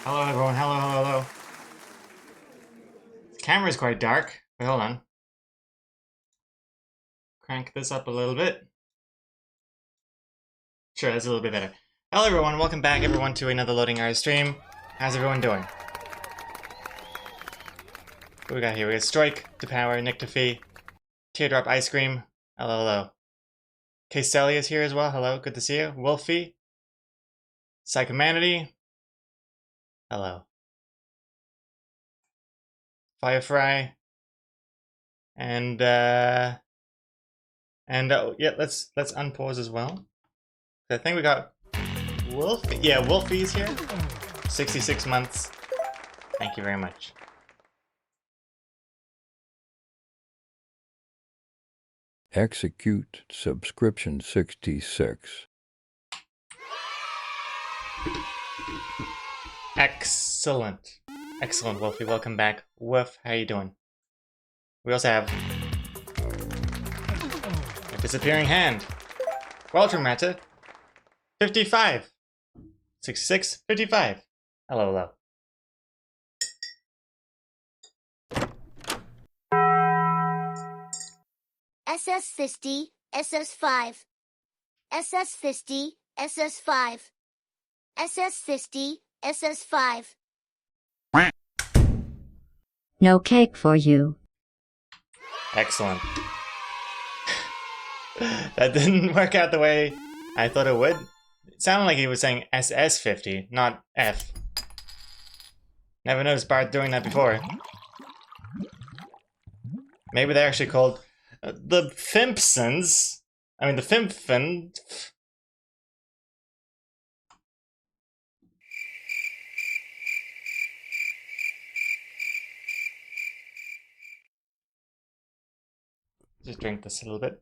Hello everyone, hello, hello, hello. The camera's quite dark. Wait, hold on. Crank this up a little bit. Sure, that's a little bit better. Hello everyone, welcome back everyone to another Loading Hours stream. How's everyone doing? What we got here? We got Strike, Depower, Nick Defee, Teardrop Ice Cream. Hello, hello. Caselli is here as well. Hello, good to see you. Wolfie, Psychomanity. Hello. Firefly. And oh, yeah, let's unpause as well. I think we got Wolfie. Yeah, Wolfie's here. 66 months. Thank you very much. Execute subscription 66. Excellent. Excellent, Wolfie. Welcome back. Woof, how you doing? We also have a disappearing hand. Walter Matta. 55. 66, 55. Hello, hello. SS50, SS5. SS50, SS5. SS50, SS5. No cake for you. Excellent. That didn't work out the way I thought it would. It sounded like he was saying SS50, not F. Never noticed Bart doing that before. Maybe they're actually called the Fimpsons. I mean, the Fimpfin. Just drink this a little bit.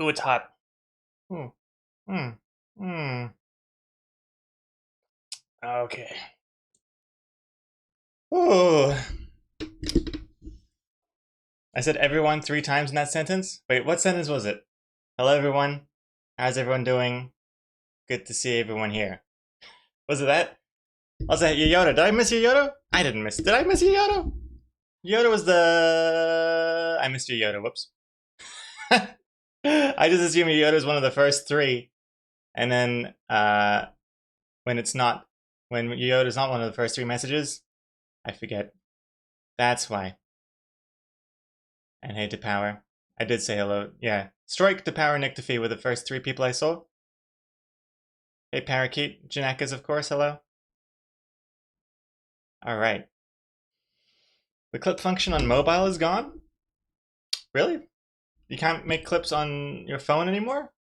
Ooh, it's hot. Okay. Ooh. I said everyone 3 times in that sentence? Wait, what sentence was it? Hello, everyone. How's everyone doing? Good to see everyone here. Was it that? Was that Yoda? Did I miss Yoda? I didn't miss. Did I miss Yoda? Yoda was the. I missed Yoda. Whoops. I just assume Yoda is one of the first 3, and then when it's not, when Yoda is not one of the first 3 messages, I forget. That's why. And hey, Depower. I did say hello. Yeah. Strike, Depower, Nick Defee were the first 3 people I saw. Hey, Parakeet. Janakas, of course. Hello. Alright. The clip function on mobile is gone? Really? You can't make clips on your phone anymore?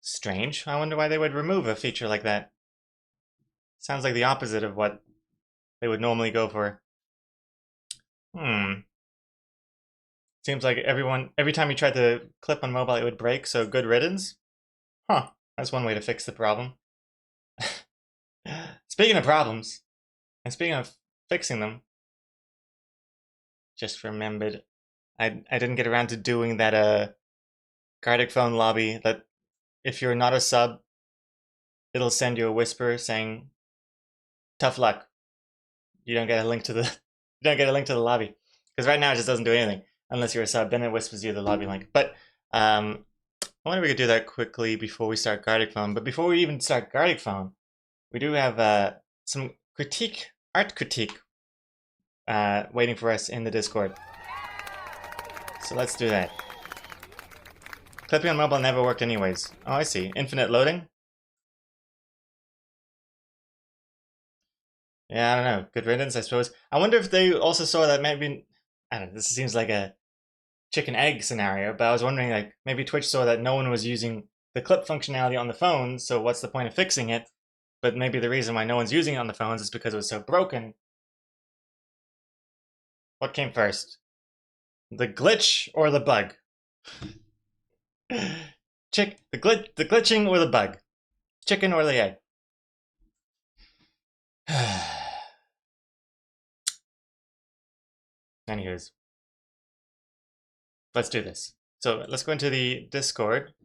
Strange. I wonder why they would remove a feature like that. Sounds like the opposite of what they would normally go for. Seems like every time you tried to clip on mobile, it would break, so good riddance. Huh. That's one way to fix the problem. Speaking of problems, and speaking of fixing them, just remembered I didn't get around to doing that Gartic phone lobby that if you're not a sub, it'll send you a whisper saying tough luck. You don't get a link to the you don't get a link to the lobby. Because right now it just doesn't do anything unless you're a sub, then it whispers you the lobby link. But I wonder if we could do that quickly before we start Gartic phone. But before we even start Gartic phone, we do have some art critique waiting for us in the Discord. So let's do that. Clipping on mobile never worked anyways. Oh, I see. Infinite loading? Yeah, I don't know. Good riddance, I suppose. I wonder if they also saw that maybe... I don't know, this seems like a chicken-egg scenario, but I was wondering, like, maybe Twitch saw that no one was using the clip functionality on the phones, so what's the point of fixing it? But maybe the reason why no one's using it on the phones is because it was so broken. What came first? The glitch or the bug? The glitching or the bug? Chicken or the egg? Anywho's, let's do this. So let's go into the Discord.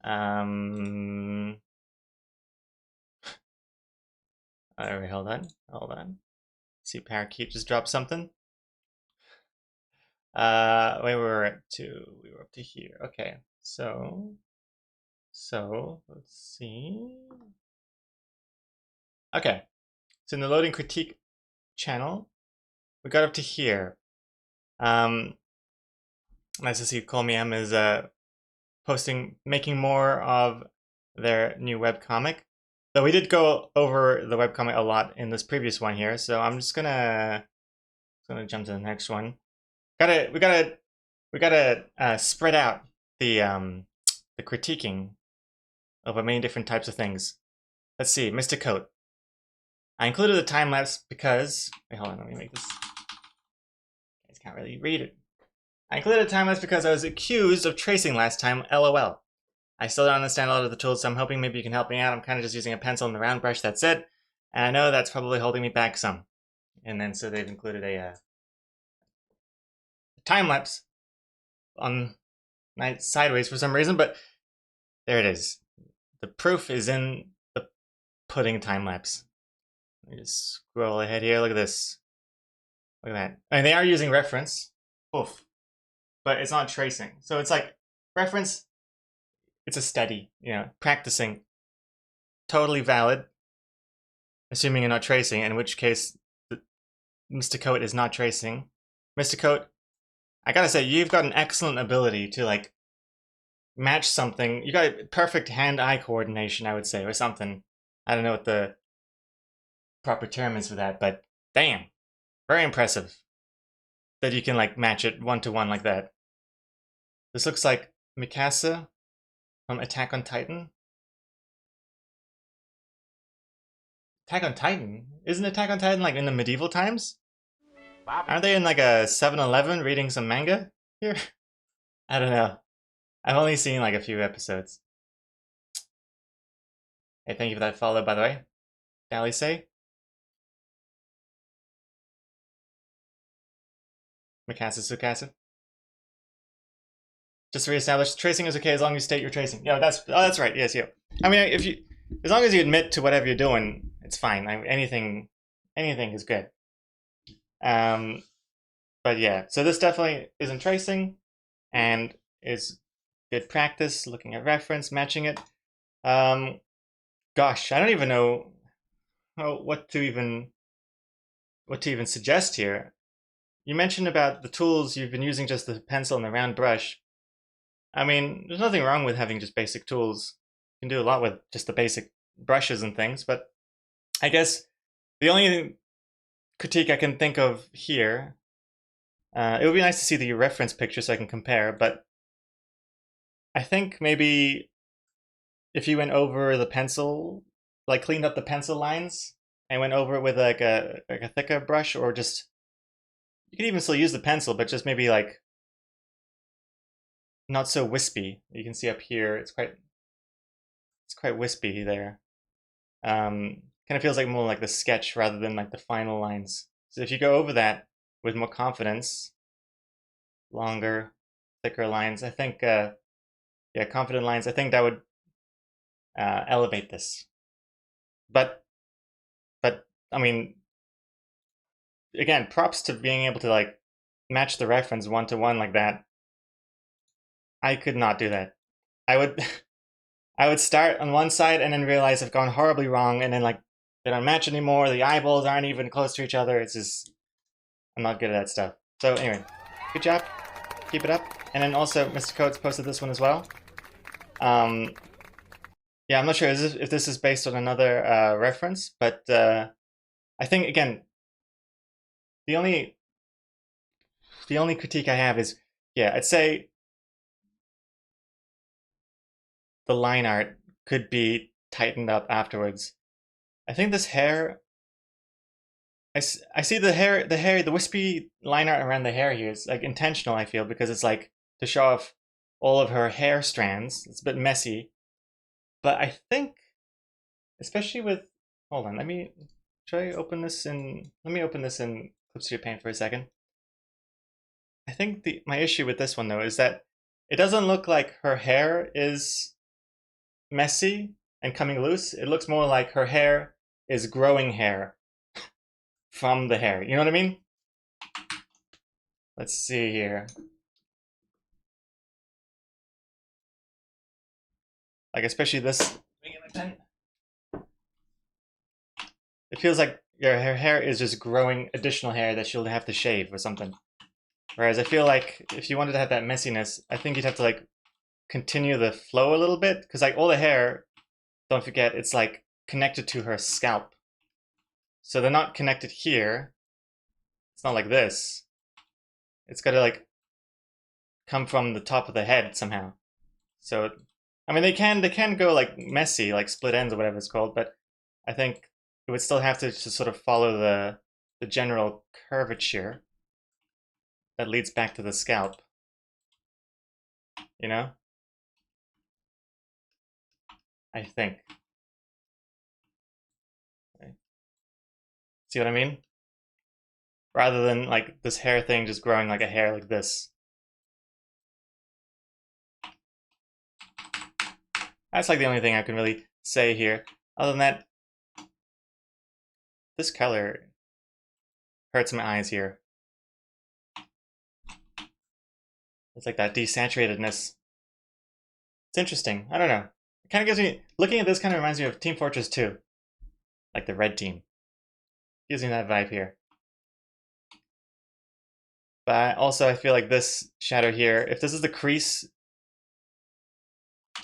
Alright, hold on. See, Parakeet just dropped something. Wait, we were up to here. Okay, so let's see. Okay, so in the loading critique channel, we got up to here. Nice to see CallMeM is making more of their new webcomic. Though we did go over the webcomic a lot in this previous one here, so I'm just gonna jump to the next one. We gotta spread out the critiquing over many different types of things. Let's see, Mr. Coat. I included a time lapse because wait, hold on, let me make this. You guys can't really read it. I included a time lapse because I was accused of tracing last time, LOL. I still don't understand a lot of the tools, so I'm hoping maybe you can help me out. I'm kind of just using a pencil and the round brush, that's it. And I know that's probably holding me back some. And then so they've included a time lapse on sideways for some reason, but there it is. The proof is in the pudding time lapse. Let me just scroll ahead here. Look at this. Look at that. I mean, they are using reference. Oof. But it's not tracing. So it's like reference, it's a study, practicing. Totally valid. Assuming you're not tracing, in which case Mr. Coat is not tracing. Mr. Coat, I gotta say, you've got an excellent ability to like match something. You got perfect hand-eye coordination, I would say, or something. I don't know what the proper term is for that, but damn, very impressive that you can like match it one-to-one like that. This looks like Mikasa from Attack on Titan. Attack on Titan? Isn't Attack on Titan like in the medieval times? Aren't they in like a 7-Eleven reading some manga here? I don't know. I've only seen like a few episodes. Hey, thank you for that follow, by the way. Dally say. Mikasa Sukasa. Just to reestablish, tracing is okay as long as you state you're tracing. Yeah, that's right. Yes, yeah. I mean, as long as you admit to whatever you're doing, it's fine. Anything is good. But yeah, so this definitely isn't tracing, and is good practice. Looking at reference, matching it. Gosh, I don't even know what to even suggest here. You mentioned about the tools you've been using, just the pencil and the round brush. I mean, there's nothing wrong with having just basic tools. You can do a lot with just the basic brushes and things, but I guess the only critique I can think of here, it would be nice to see the reference picture so I can compare, but I think maybe if you went over the pencil, like cleaned up the pencil lines and went over it with like a thicker brush, or just, you could even still use the pencil, but just maybe like not so wispy. You can see up here, it's quite wispy there. Kind of feels like more like the sketch rather than like the final lines. So if you go over that with more confidence, longer, thicker lines, I think, yeah, confident lines, I think that would elevate this. But I mean, again, props to being able to like match the reference one-to-one like that. I could not do that. I would start on one side and then realize I've gone horribly wrong, and then like they don't match anymore. The eyeballs aren't even close to each other. It's just, I'm not good at that stuff. So anyway, good job. Keep it up. And then also, Mr. Coates posted this one as well. Yeah, I'm not sure if this is based on another reference, but I think, again, the only critique I have is, yeah, I'd say the line art could be tightened up afterwards. I think this hair, I see the wispy line art around the hair here is like intentional, I feel, because it's like to show off all of her hair strands. It's a bit messy. But I think, especially with, hold on, let me open this in Clip Studio Paint for a second. I think my issue with this one though is that it doesn't look like her hair is messy and coming loose. It looks more like her hair is growing hair from the hair. You know what I mean? Let's see here. Like, especially this. Let me get my pen. It feels like her hair is just growing additional hair that she'll have to shave or something. Whereas I feel like if you wanted to have that messiness, I think you'd have to like continue the flow a little bit, because like all the hair, don't forget, it's like connected to her scalp. So they're not connected here. It's not like this. It's got to like come from the top of the head somehow. So I mean, they can go like messy, like split ends or whatever it's called, but I think it would still have to just sort of follow the general curvature that leads back to the scalp. You know? I think. See what I mean? Rather than like this hair thing just growing like a hair like this. That's like the only thing I can really say here. Other than that, this color hurts my eyes here. It's like that desaturatedness. It's interesting. I don't know. It kind of gives me, looking at this kind of reminds me of Team Fortress 2. Like the red team. Gives me that vibe here. But also I feel like this shadow here, if this is the crease,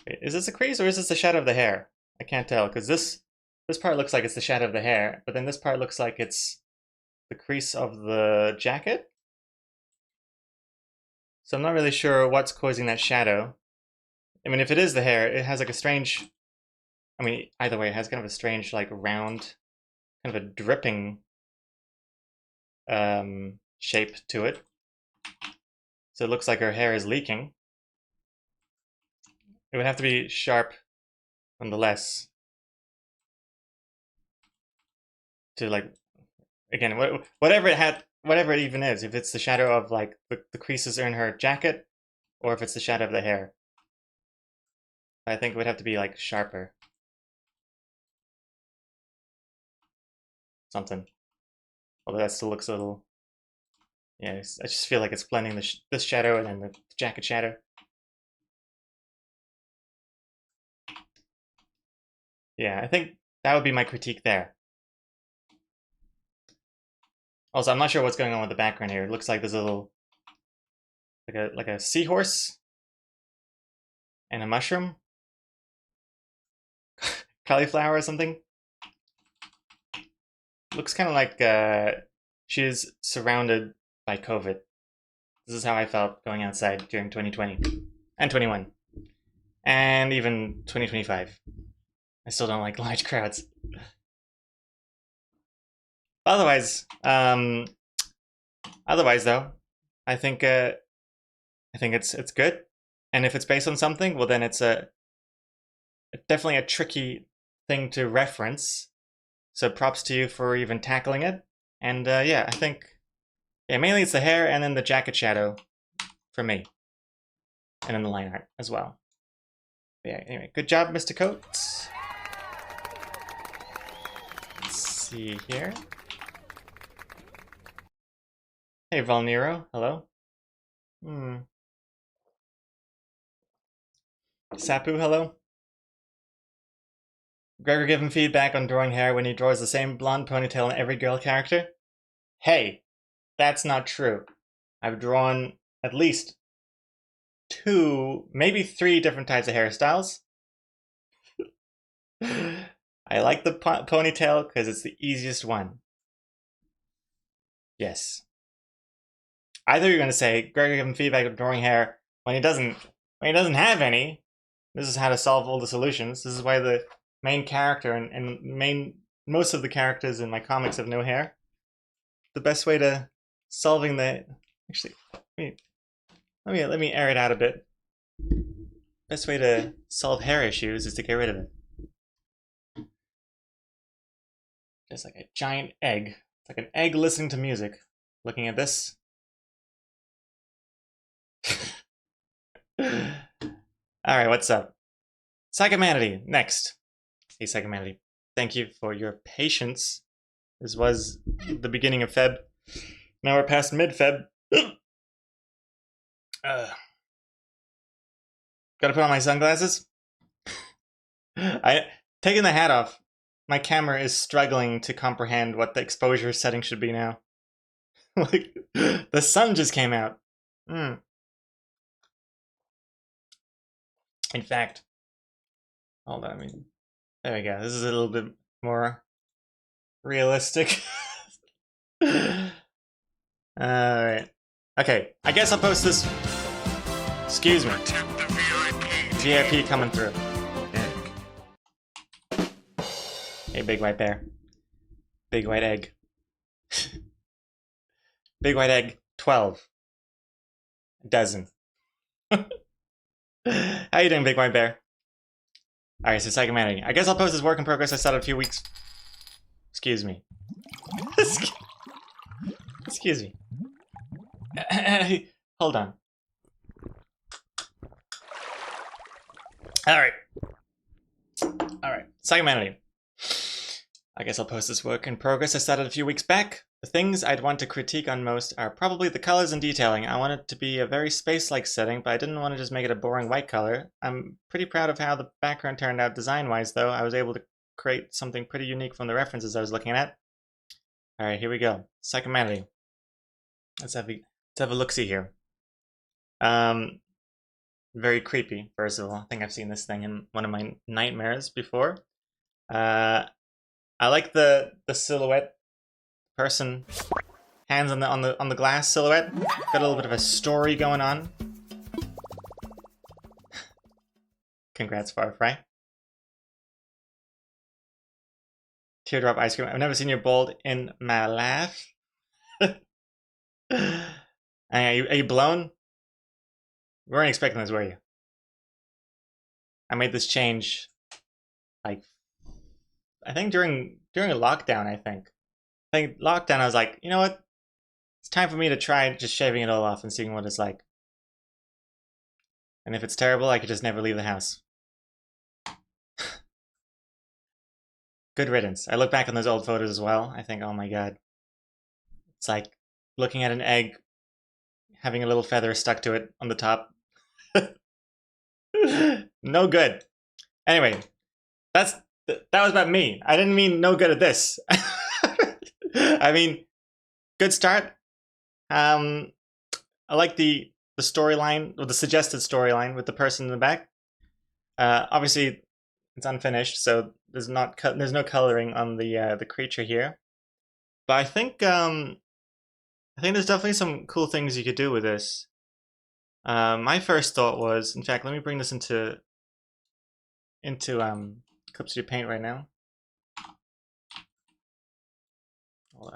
is this a crease or is this the shadow of the hair? I can't tell, because this part looks like it's the shadow of the hair, but then this part looks like it's the crease of the jacket. So I'm not really sure what's causing that shadow. I mean, if it is the hair, it has like a strange, I mean, either way, it has kind of a strange, like round, kind of a dripping shape to it. So it looks like her hair is leaking. It would have to be sharp nonetheless. To like, again, whatever it even is, if it's the shadow of like the creases are in her jacket, or if it's the shadow of the hair. I think it would have to be like sharper. Something. Although that still looks a little, yeah, I just feel like it's blending this shadow and then the jacket shadow. Yeah, I think that would be my critique there. Also, I'm not sure what's going on with the background here. It looks like there's a little, like a seahorse and a mushroom, cauliflower or something. Looks kind of like she's surrounded by COVID. This is how I felt going outside during 2020 and 21 and even 2025. I still don't like large crowds. Otherwise though, I think it's good. And if it's based on something, well then it's definitely a tricky thing to reference. So props to you for even tackling it. And yeah, I think, yeah, mainly it's the hair and then the jacket shadow for me. And then the line art as well. But yeah, anyway, good job, Mr. Coates. Let's see here. Hey, Valnero, hello. Sapu, hello. Gregor giving feedback on drawing hair when he draws the same blonde ponytail in every girl character. Hey, that's not true. I've drawn at least 2, maybe 3 different types of hairstyles. I like the ponytail because it's the easiest one. Yes. Either you're going to say Gregor giving feedback on drawing hair when he doesn't have any. This is how to solve all the solutions. This is why the main character and most of the characters in my comics have no hair. The best way to solving the, actually, let me air it out a bit. Best way to solve hair issues is to get rid of it. Just like a giant egg. It's like an egg listening to music. Looking at this. Alright, what's up? Psychomanity, next. Hey, Psychomanity, thank you for your patience. This was the beginning of Feb. Now we're past mid-Feb. Gotta put on my sunglasses. Taking the hat off, my camera is struggling to comprehend what the exposure setting should be now. Like, the sun just came out. In fact, hold on, there we go. This is a little bit more realistic. Alright. Okay, I guess I'll post this. Excuse me. VIP coming through. Hey, big white bear. Big white egg. Big white egg, 12. A dozen. How you doing, big white bear? Alright, so Psychomanity. I guess I'll post this work in progress I started a few weeks. Excuse me. Excuse me. Hold on. Alright. Alright. Psychomanity. I guess I'll post this work in progress I started a few weeks back. The things I'd want to critique on most are probably the colors and detailing. I want it to be a very space-like setting, but I didn't want to just make it a boring white color. I'm pretty proud of how the background turned out design-wise, though. I was able to create something pretty unique from the references I was looking at. Alright, here we go. Psychomanity. Let's have a look-see here. Very creepy, first of all. I think I've seen this thing in one of my nightmares before. I like the silhouette. Person, hands on the glass silhouette. Got a little bit of a story going on. Congrats, Farfry. Teardrop ice cream. I've never seen you bold in my life. Are you blown? We weren't expecting this, were you? I made this change, like, I think during a lockdown. I think lockdown. I was like, you know what? It's time for me to try just shaving it all off and seeing what it's like. And if it's terrible, I could just never leave the house. Good riddance. I look back on those old photos as well. I think, oh my god. It's like looking at an egg, having a little feather stuck to it on the top. No good. Anyway, that was about me. I didn't mean no good at this. I mean, good start. I like the storyline, or the suggested storyline with the person in the back. Obviously, it's unfinished, so there's no coloring on the creature here. But I think there's definitely some cool things you could do with this. My first thought was, in fact, let me bring this into Clip Studio Paint right now. Hold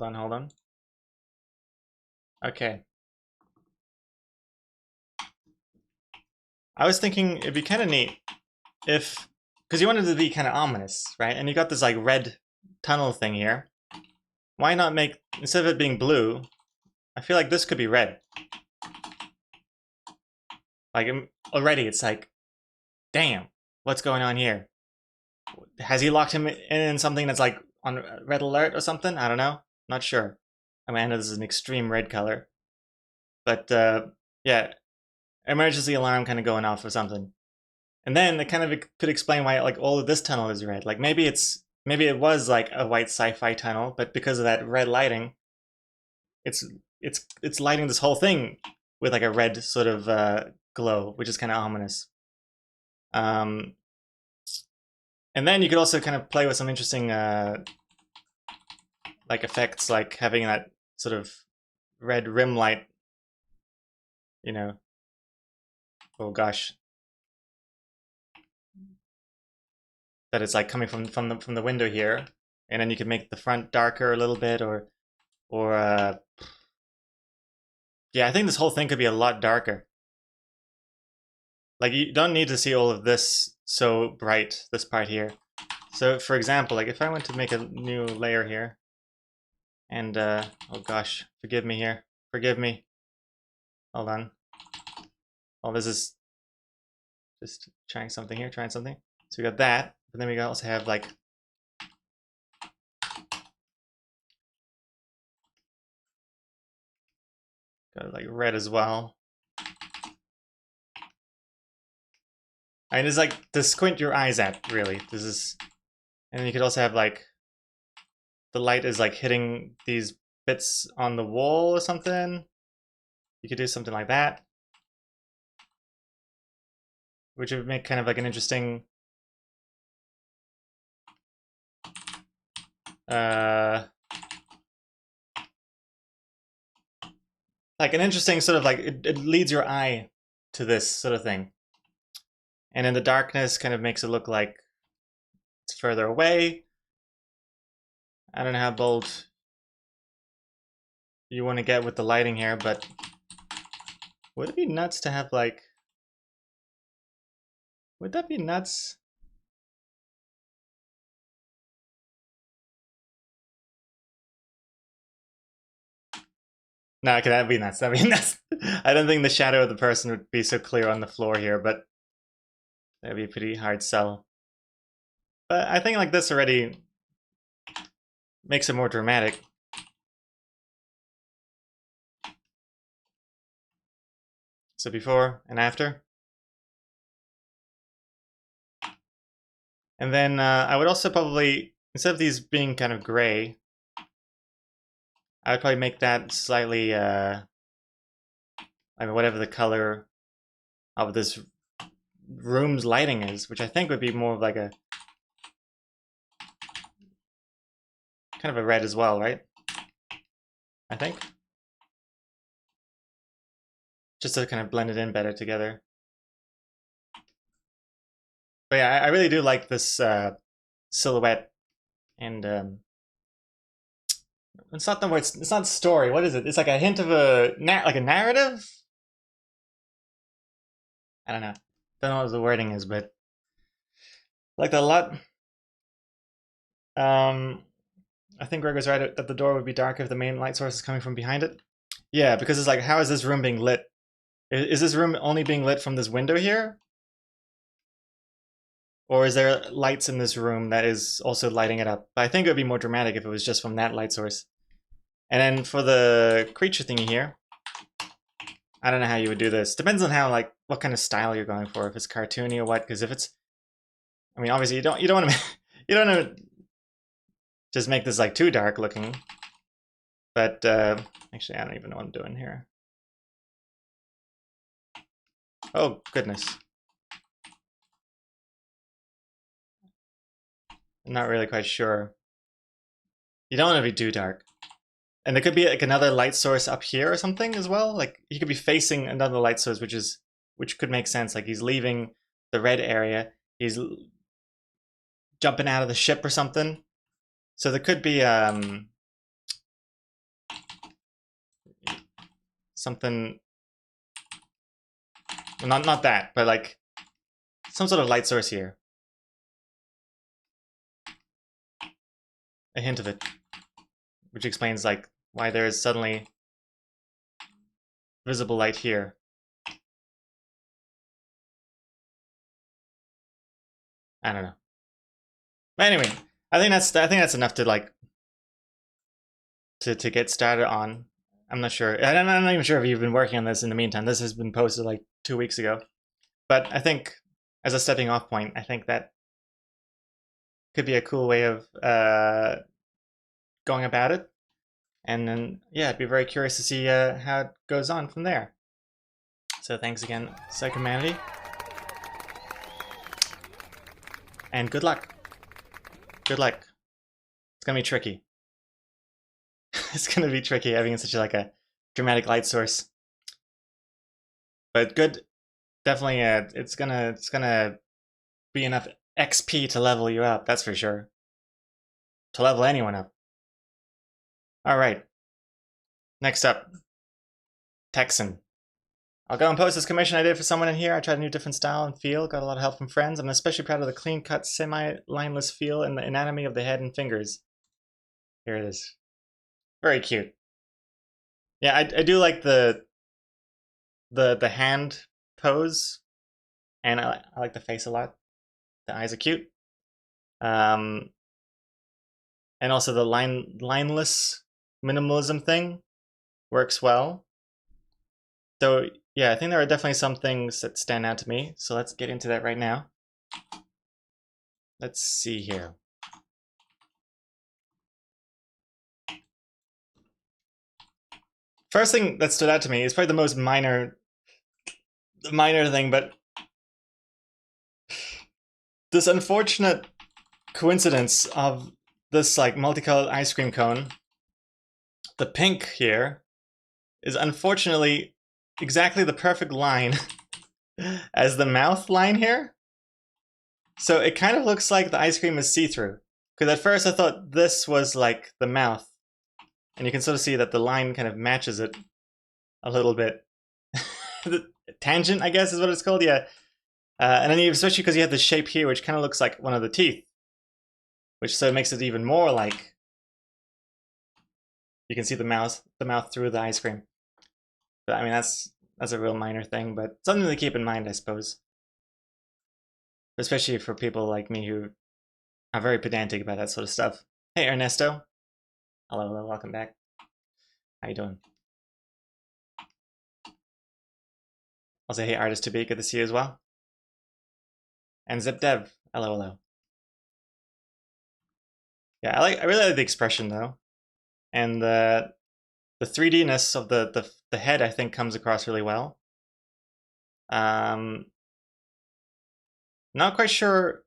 on. Okay. I was thinking it'd be kind of neat if, because you wanted it to be kind of ominous, right? And you got this like red tunnel thing here. Why not make, instead of it being blue, I feel like this could be red. Like already it's like, damn, what's going on here? Has he locked him in something that's like on red alert or something? I don't know. Not sure. I mean, I know this is an extreme red color. But yeah, emergency alarm kind of going off or something. And then it kind of could explain why like all of this tunnel is red. Like maybe it was like a white sci-fi tunnel, but because of that red lighting, it's lighting this whole thing with like a red sort of glow, which is kind of ominous. And then you could also kind of play with some interesting like effects, like having that sort of red rim light, you know. Oh gosh, that it's like coming from the window here, and then you could make the front darker a little bit, or yeah, I think this whole thing could be a lot darker. Like you don't need to see all of this so bright, this part here. So for example, like if I went to make a new layer here, and oh gosh, forgive me here, forgive me. Hold all this is just trying something here, trying something. So we got that, but then we also have like got like red as well. I mean, it's like to squint your eyes at, really. This is, and then you could also have like the light is like hitting these bits on the wall or something. You could do something like that, which would make kind of like an interesting like an interesting sort of like it leads your eye to this sort of thing. And in the darkness kind of makes it look like it's further away. I don't know how bold you want to get with the lighting here, but would it be nuts to have like, would that be nuts? No, okay, that'd be nuts. I mean, that's, I don't think the shadow of the person would be so clear on the floor here, but that'd be a pretty hard sell. But I think like this already makes it more dramatic. So before and after. And then I would also probably, instead of these being kind of gray, I would probably make that slightly, I mean, whatever the color of this room's lighting is, which I think would be more of like a, kind of a red as well, right? I think. Just to kind of blend it in better together. But yeah, I really do like this silhouette, and it's not the word. It's not story. What is it? It's like a hint of a like a narrative. I don't know. Don't know what the wording is, but I like that a lot. I think Greg was right that the door would be dark if the main light source is coming from behind it. Yeah, because it's like, how is this room being lit? Is this room only being lit from this window here? Or is there lights in this room that is also lighting it up? But I think it would be more dramatic if it was just from that light source. And then for the creature thingy here, I don't know how you would do this. Depends on how, like, what kind of style you're going for. If it's cartoony or what. Because if it's, I mean, obviously you don't want to you don't want to just make this like too dark looking. But actually, I don't even know what I'm doing here. Oh goodness. I'm not really quite sure. You don't want to be too dark. And there could be like another light source up here or something as well. Like he could be facing another light source, which could make sense. Like he's leaving the red area. He's jumping out of the ship or something. So there could be something. Well, not that, but like some sort of light source here. A hint of it, which explains like why there is suddenly visible light here. I don't know. But anyway, I think that's enough to like to get started on. I'm not sure. I'm not even sure if you've been working on this in the meantime. This has been posted like 2 weeks ago. But I think as a stepping off point, I think that could be a cool way of going about it. And then, yeah, I'd be very curious to see how it goes on from there. So thanks again, Psychomanity. And good luck. Good luck. It's gonna be tricky. It's gonna be tricky having such like a dramatic light source. But good. Definitely, it's gonna be enough XP to level you up. That's for sure. To level anyone up. All right. Next up, Texan. I'll go and post this commission I did for someone in here. I tried a new different style and feel. Got a lot of help from friends. I'm especially proud of the clean-cut, semi-lineless feel and the anatomy of the head and fingers. Here it is. Very cute. Yeah, I do like the hand pose, and I like the face a lot. The eyes are cute. And also the lineless minimalism thing works well. So yeah, I think there are definitely some things that stand out to me. So let's get into that right now. Let's see here. First thing that stood out to me is probably the most minor thing, but this unfortunate coincidence of this like multicolored ice cream cone. The pink here is unfortunately exactly the perfect line as the mouth line here. So it kind of looks like the ice cream is see-through. Because at first I thought this was like the mouth. And you can sort of see that the line kind of matches it a little bit. The tangent, I guess, is what it's called, yeah. And then especially because you have the shape here, which kind of looks like one of the teeth. Which so makes it even more like you can see the mouth through the ice cream. But I mean, that's a real minor thing, but something to keep in mind, I suppose. Especially for people like me who are very pedantic about that sort of stuff. Hey, Ernesto. Hello, welcome back. How you doing? I'll say hey, Artist to be, good to see you as well. And ZipDev, hello. Yeah, I really like the expression though, and the 3D-ness of the head I think comes across really well. Not quite sure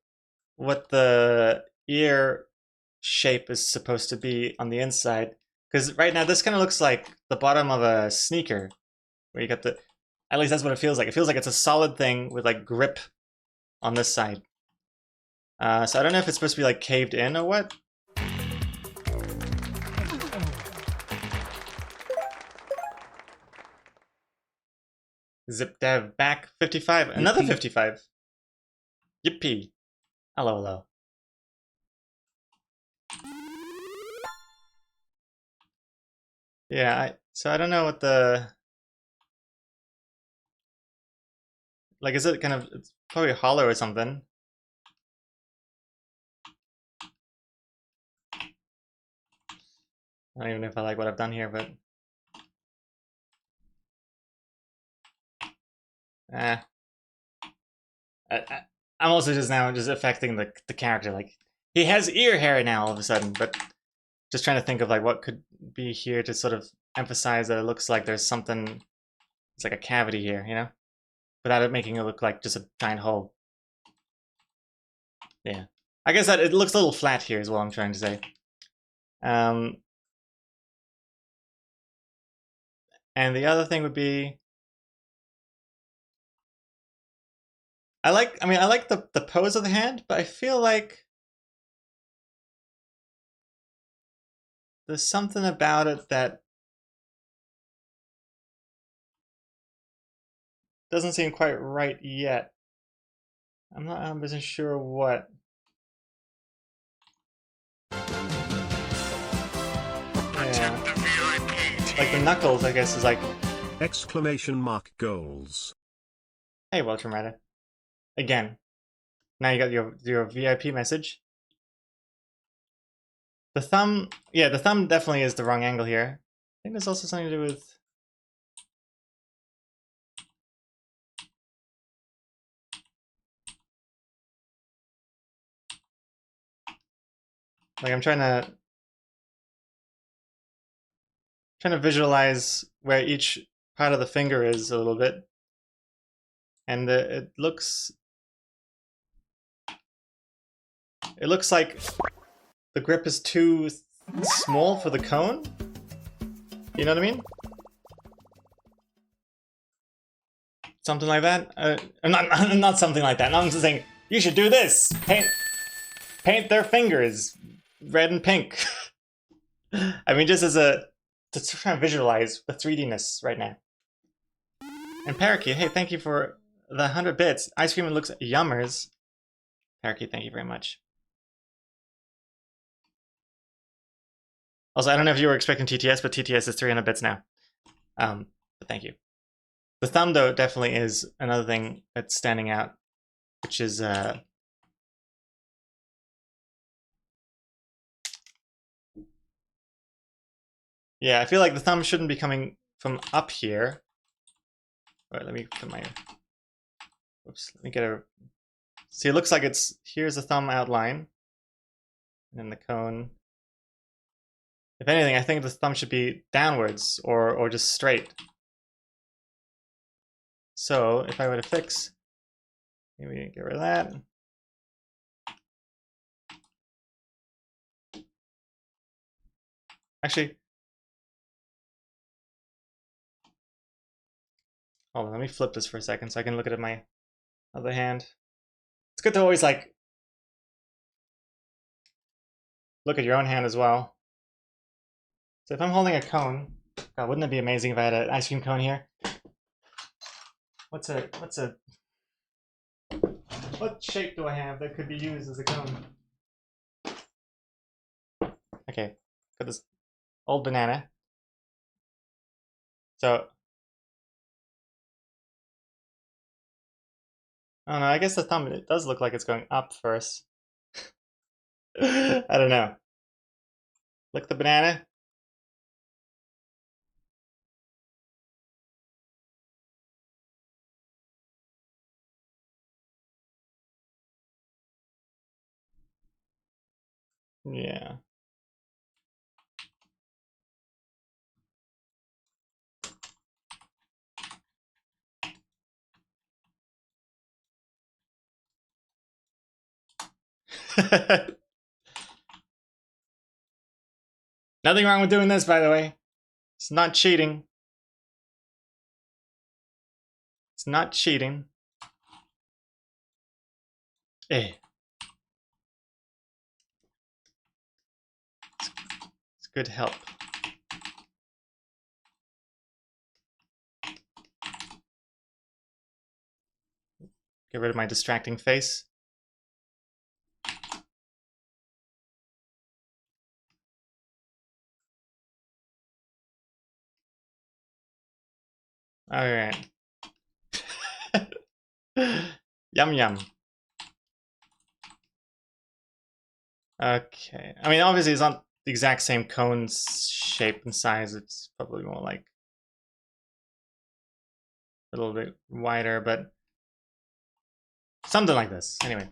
what the ear shape is supposed to be on the inside, because right now this kind of looks like the bottom of a sneaker, where you got the, at least that's what it feels like. It feels like it's a solid thing with like grip on this side. So I don't know if it's supposed to be like caved in or what. ZipDev back 55, another 55. Yippee. Hello. Yeah, so I don't know what the, like, is it kind of, it's probably hollow or something. I don't even know if I like what I've done here, but I'm also just now just affecting the character. Like, he has ear hair now all of a sudden, but just trying to think of like what could be here to sort of emphasize that it looks like there's something, it's like a cavity here, you know, without it making it look like just a giant hole. Yeah, I guess that it looks a little flat here is what I'm trying to say. And the other thing would be, I like the pose of the hand, but I feel like there's something about it that doesn't seem quite right yet. I'm not 100% sure what. Yeah. Like the knuckles, I guess, is like... Exclamation mark goals. Hey, Weltrum Rider. Again. Now you got your VIP message. The thumb... Yeah, the thumb definitely is the wrong angle here. I think there's also something to do with... Like, I'm trying to visualize where each part of the finger is a little bit. And it looks like the grip is too small for the cone. You know what I mean? Something like that. Not something like that. No, I'm just saying you should do this. Paint their fingers red and pink. I mean, just as to try and visualize the 3D-ness right now. And Parakeet, hey, thank you for the 100 bits. Ice cream looks yummers. Parakeet, thank you very much. Also, I don't know if you were expecting TTS, but TTS is 300 bits now. But thank you. The thumb, though, definitely is another thing that's standing out, which is yeah, I feel like the thumb shouldn't be coming from up here. All right, let me put my, whoops, let me get a, see, it looks like it's, here's the thumb outline, and then the cone. If anything, I think the thumb should be downwards or just straight. So if I were to fix, maybe get rid of that. Actually, hold on, let me flip this for a second so I can look at it my other hand. It's good to always like look at your own hand as well. So if I'm holding a cone, God, wouldn't it be amazing if I had an ice cream cone here? What shape do I have that could be used as a cone? Okay, got this old banana. So, I don't know, I guess the thumb, it does look like it's going up first. I don't know. Lick the banana. Yeah. Nothing wrong with doing this, by the way. It's not cheating. It's not cheating. Eh. It's good help. Get rid of my distracting face. Alright. Yum yum. Okay. I mean, obviously it's not the exact same cone shape and size. It's probably more like a little bit wider, but something like this. Anyway.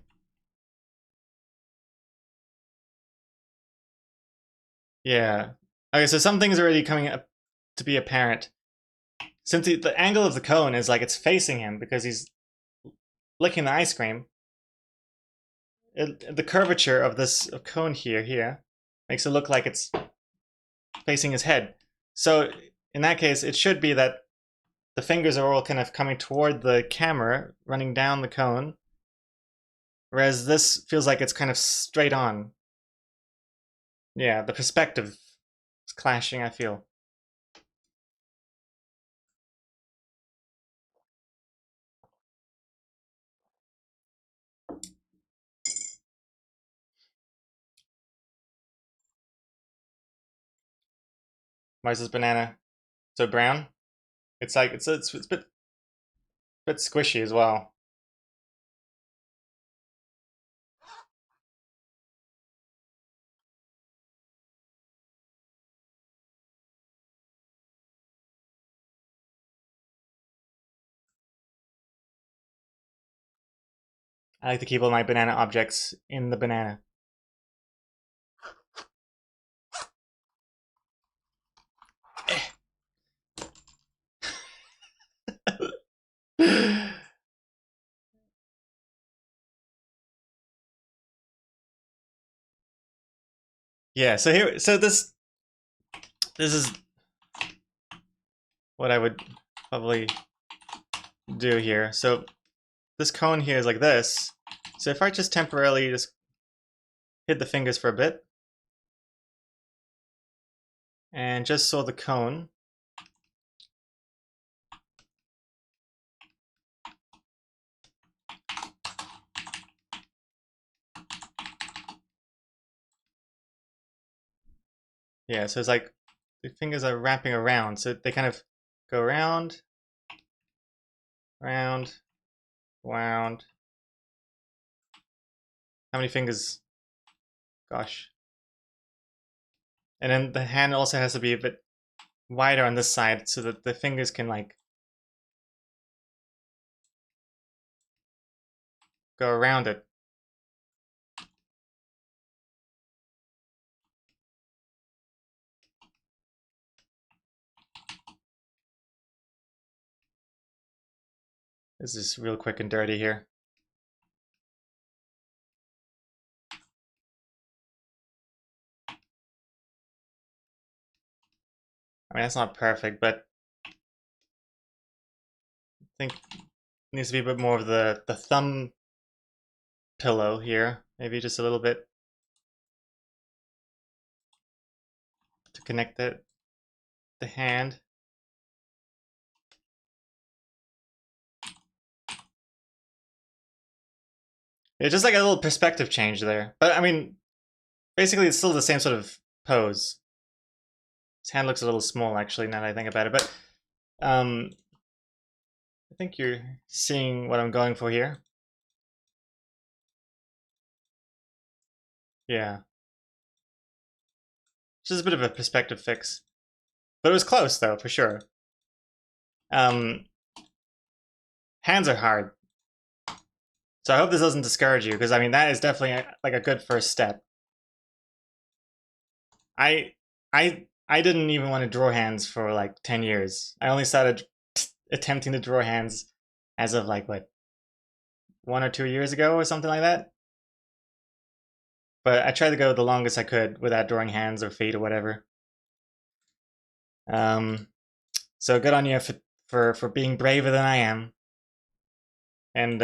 Yeah. Okay, so some things are already coming up to be apparent. Since the angle of the cone is like it's facing him because he's licking the ice cream, the curvature of this cone here makes it look like it's facing his head. So in that case, it should be that the fingers are all kind of coming toward the camera, running down the cone, whereas this feels like it's kind of straight on. Yeah, the perspective is clashing, I feel. Why is this banana so brown? It's like it's a bit squishy as well. I like to keep all my banana objects in the banana. Yeah, so this is what I would probably do here. So this cone here is like this. So if I just temporarily just hit the fingers for a bit and just saw the cone, yeah, so it's like the fingers are wrapping around, so they kind of go around round, wound. How many fingers? Gosh. And then the hand also has to be a bit wider on this side so that the fingers can like go around it. This is real quick and dirty here. I mean, that's not perfect, but I think it needs to be a bit more of the thumb pillow here. Maybe just a little bit to connect the hand. Yeah, just like a little perspective change there. But I mean, basically it's still the same sort of pose. His hand looks a little small actually now that I think about it, but I think you're seeing what I'm going for here. Yeah. Just a bit of a perspective fix. But it was close though, for sure. Hands are hard. So I hope this doesn't discourage you, because I mean that is definitely like a good first step. I didn't even want to draw hands for like 10 years. I only started attempting to draw hands as of like what, 1 or 2 years ago or something like that. But I tried to go the longest I could without drawing hands or feet or whatever. So good on you for being braver than I am, and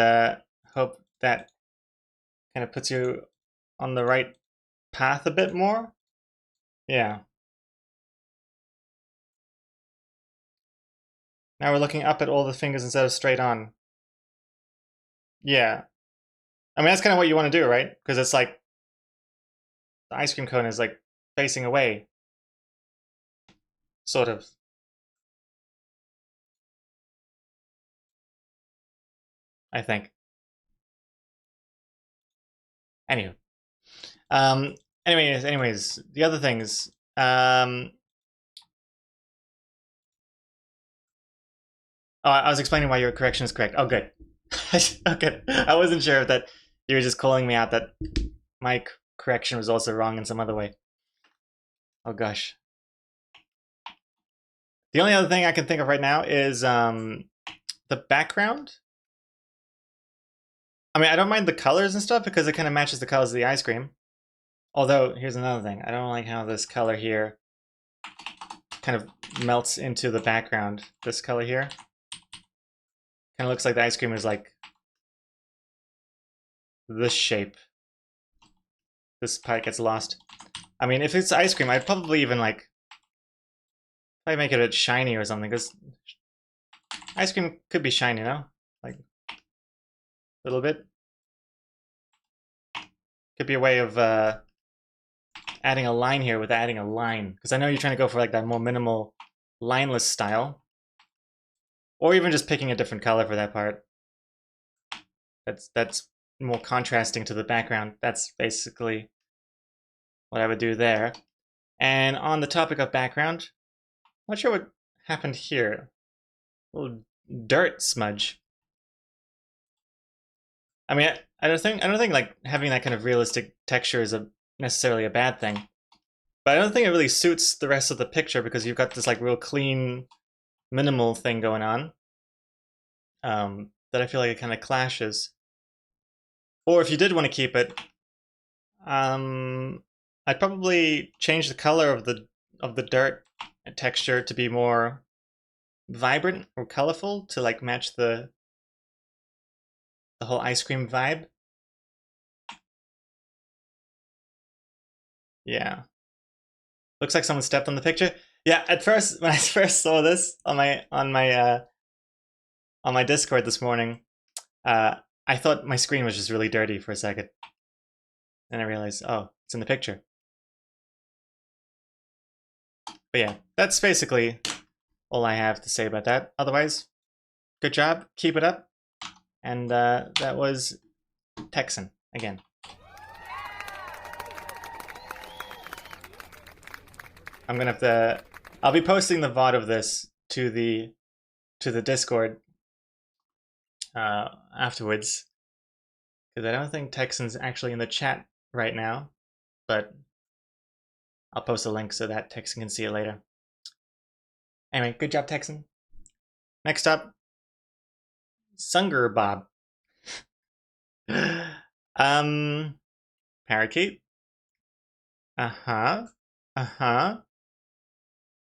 hope that kind of puts you on the right path a bit more. Yeah. Now we're looking up at all the fingers instead of straight on. Yeah. I mean, that's kind of what you want to do, right? Because it's like the ice cream cone is like facing away. Sort of. I think. Anyway. Anyways, the other things. Oh, I was explaining why your correction is correct. Oh, good. Okay. I wasn't sure if that you were just calling me out that my correction was also wrong in some other way. Oh gosh. The only other thing I can think of right now is the background. I mean, I don't mind the colors and stuff because it kind of matches the colors of the ice cream. Although, here's another thing. I don't like how this color here kind of melts into the background. This color here kind of looks like the ice cream is like this shape. This part gets lost. I mean, if it's ice cream, I'd probably even like probably make it a bit shiny or something, because ice cream could be shiny, no? Like a little bit. Could be a way of adding a line here without adding a line, because I know you're trying to go for like that more minimal lineless style, or even just picking a different color for that part. That's more contrasting to the background. That's basically what I would do there. And on the topic of background, I'm not sure what happened here. A little dirt smudge. I mean, I don't think like having that kind of realistic texture is necessarily a bad thing. But I don't think it really suits the rest of the picture because you've got this like real clean, minimal thing going on. That I feel like it kind of clashes. Or if you did want to keep it, I'd probably change the color of the dirt texture to be more vibrant or colorful to like match the whole ice cream vibe. Yeah. Looks like someone stepped on the picture. Yeah, at first when I first saw this on my Discord this morning, I thought my screen was just really dirty for a second. Then I realized, oh, it's in the picture. But yeah, that's basically all I have to say about that. Otherwise, Good job. Keep it up. And that was Texan again. I'm gonna have to. I'll be posting the VOD of this to the Discord afterwards, because I don't think Texan's actually in the chat right now, but I'll post a link so that Texan can see it later. Anyway, good job, Texan. Next up, Sunger Bob. Parakeet. Uh-huh. Uh-huh.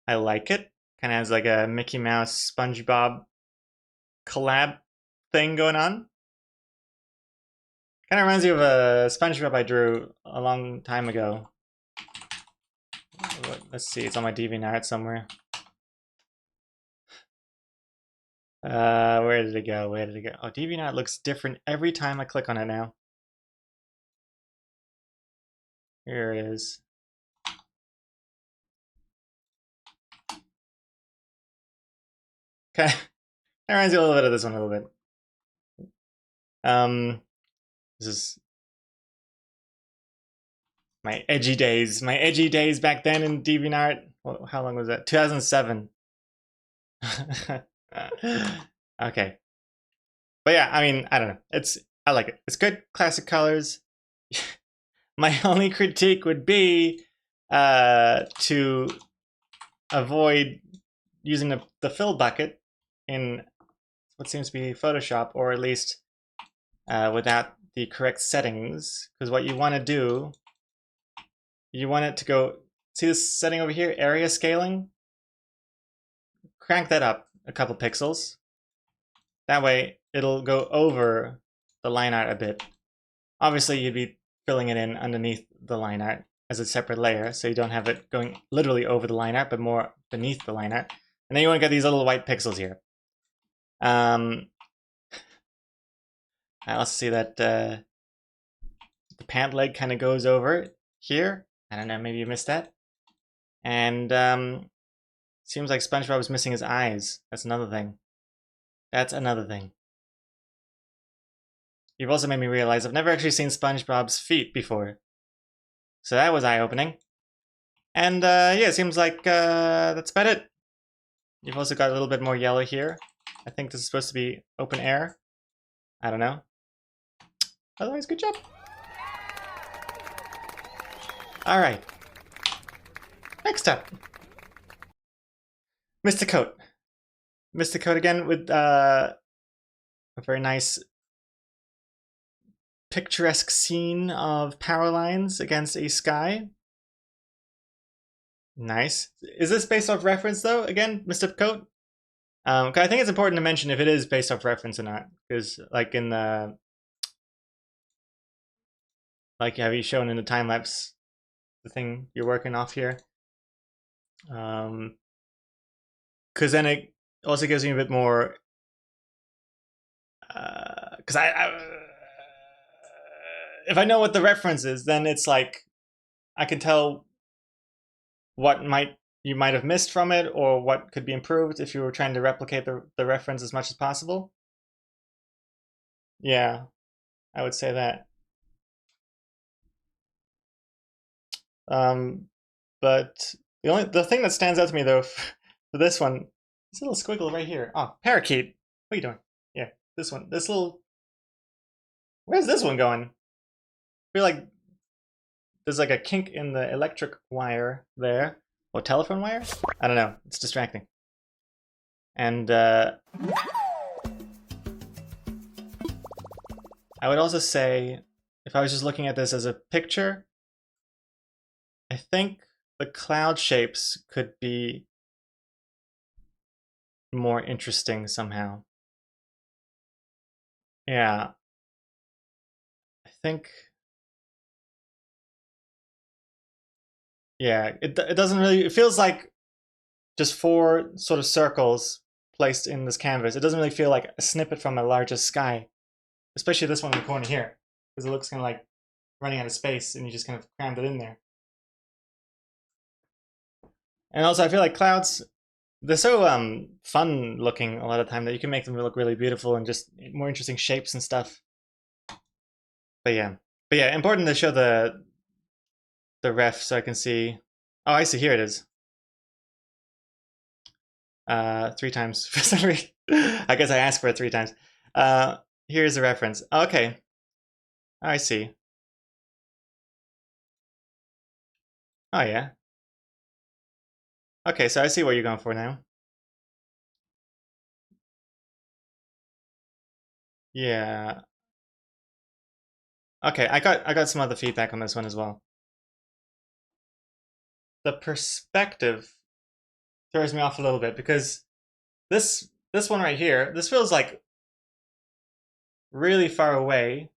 I like it. Kind of has like a Mickey Mouse SpongeBob collab thing going on. Kind of reminds you of a SpongeBob I drew a long time ago. Let's see, it's on my DeviantArt somewhere. Where did it go? Where did it go? Oh, DeviantArt looks different every time I click on it now. Here it is. Okay, that reminds you a little bit of this one a little bit. This is my edgy days. My edgy days back then in DeviantArt. Well, how long was that? 2007. Okay. But yeah, I mean, I don't know. I like it. It's good, classic colors. My only critique would be to avoid using the fill bucket in what seems to be Photoshop, or at least without the correct settings. Because what you want to do, you want it to go, see this setting over here, area scaling? Crank that up a couple pixels. That way it'll go over the line art a bit. Obviously you'd be filling it in underneath the line art as a separate layer, so you don't have it going literally over the line art, but more beneath the line art. And then you want to get these little white pixels here. I also see that the pant leg kind of goes over here. I don't know, maybe you missed that. And seems like SpongeBob was missing his eyes. That's another thing. That's another thing. You've also made me realize I've never actually seen SpongeBob's feet before. So that was eye-opening. And yeah, it seems like that's about it. You've also got a little bit more yellow here. I think this is supposed to be open air. I don't know. Otherwise, good job. All right. Next up, Mr. Coat. Mr. Coat again with a very nice picturesque scene of power lines against a sky. Nice. Is this based off reference though? Again, Mr. Coat? I think it's important to mention if it is based off reference or not, because like in the have you shown in the time lapse the thing you're working off here? Because then it also gives me a bit more. Because if I know what the reference is, then it's like I can tell what you might have missed from it, or what could be improved if you were trying to replicate the reference as much as possible. Yeah, I would say that. But the thing that stands out to me though for this one, this little squiggle right here. Oh, parakeet. What are you doing? Yeah, this one. This little. Where's this one going? I feel like there's like a kink in the electric wire there. Or telephone wire? I don't know. It's distracting. And I would also say, if I was just looking at this as a picture, I think the cloud shapes could be more interesting somehow. Yeah. I think... Yeah, it doesn't really... It feels like just 4 sort of circles placed in this canvas. It doesn't really feel like a snippet from a larger sky. Especially this one in the corner here. Because it looks kind of like running out of space and you just kind of crammed it in there. And also I feel like clouds They're so fun looking a lot of time that you can make them look really beautiful and just more interesting shapes and stuff. But yeah, important to show the ref so I can see. Oh, I see. Here it is. 3 times for some reason. I guess I asked for it 3 times. Here's the reference. Okay, I see. Oh yeah. Okay, so I see what you're going for now. Yeah. Okay, I got some other feedback on this one as well. The perspective throws me off a little bit because this one right here, this feels like really far away,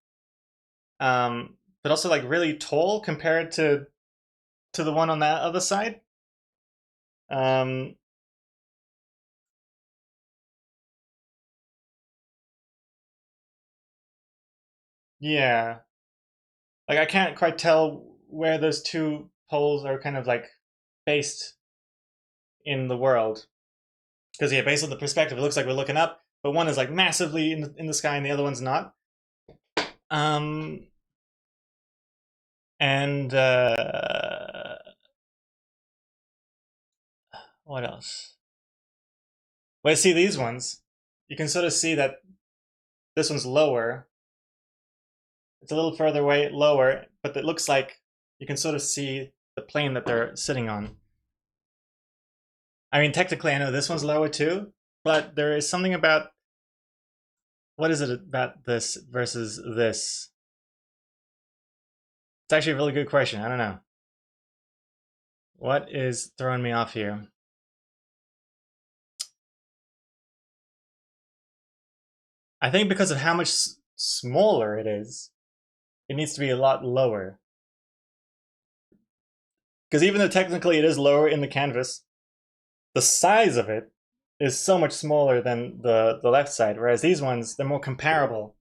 but also like really tall compared to the one on that other side. Um, yeah, like I can't quite tell where those two poles are kind of like based in the world. Because yeah, based on the perspective, it looks like we're looking up, but one is like massively in the sky and the other one's not. Um, and what else? Well, see these ones, you can sort of see that this one's lower. It's a little further away, lower, but it looks like you can sort of see the plane that they're sitting on. I mean, technically, I know this one's lower too, but there is something about what is it about this versus this? It's actually a really good question. I don't know. What is throwing me off here? I think because of how much smaller it is, it needs to be a lot lower. Because even though technically it is lower in the canvas, the size of it is so much smaller than the left side, whereas these ones, they're more comparable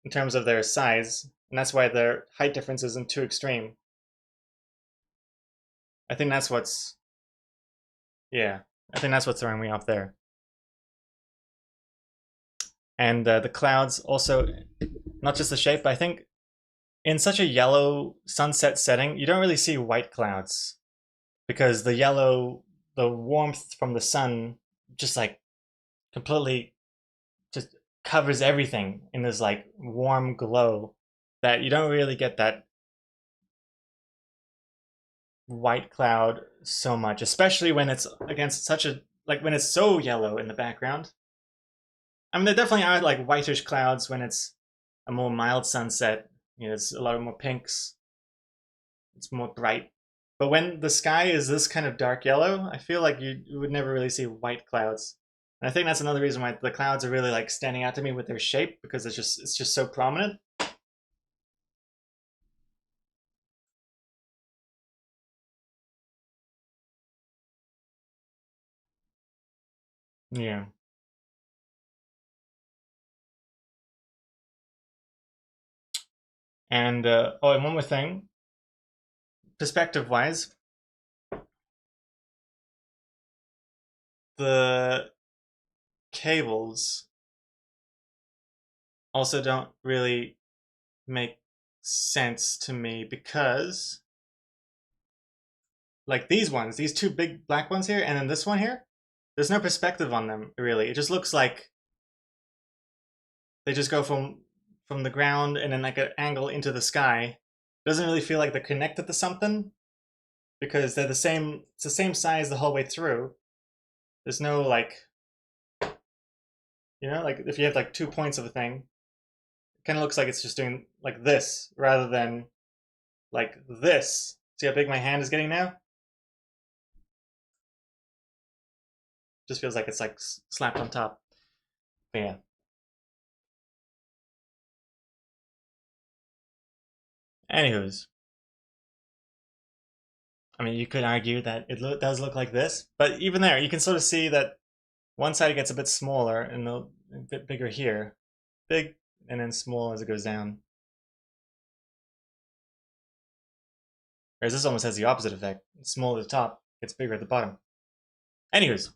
in terms of their size, and that's why their height difference isn't too extreme. I think that's what's, yeah, I think that's what's throwing me off there. And the clouds also, not just the shape, but I think in such a yellow sunset setting, you don't really see white clouds because the yellow, the warmth from the sun just like completely just covers everything in this like warm glow that you don't really get that white cloud so much, especially when it's against such a, like when it's so yellow in the background. I mean, there definitely are like whitish clouds when it's a more mild sunset. You know, it's a lot more pinks. It's more bright. But when the sky is this kind of dark yellow, I feel like you would never really see white clouds. And I think that's another reason why the clouds are really like standing out to me with their shape because it's just so prominent. Yeah. And oh, and one more thing, perspective wise, the cables also don't really make sense to me because like these ones, these two big black ones here, and then this one here, there's no perspective on them really. It just looks like they just go from the ground and then like an angle into the sky. It doesn't really feel like they're connected to something because they're the same. It's the same size the whole way through. There's no like, you know, like if you have like 2 points of a thing, it kind of looks like it's just doing like this rather than like this. See how big my hand is getting now? Just feels like it's like slapped on top. But yeah. Anywho's, I mean, you could argue that it does look like this, but even there, you can sort of see that one side gets a bit smaller and a bit bigger here. Big and then small as it goes down. Whereas this almost has the opposite effect. It's small at the top, gets bigger at the bottom. Anyways,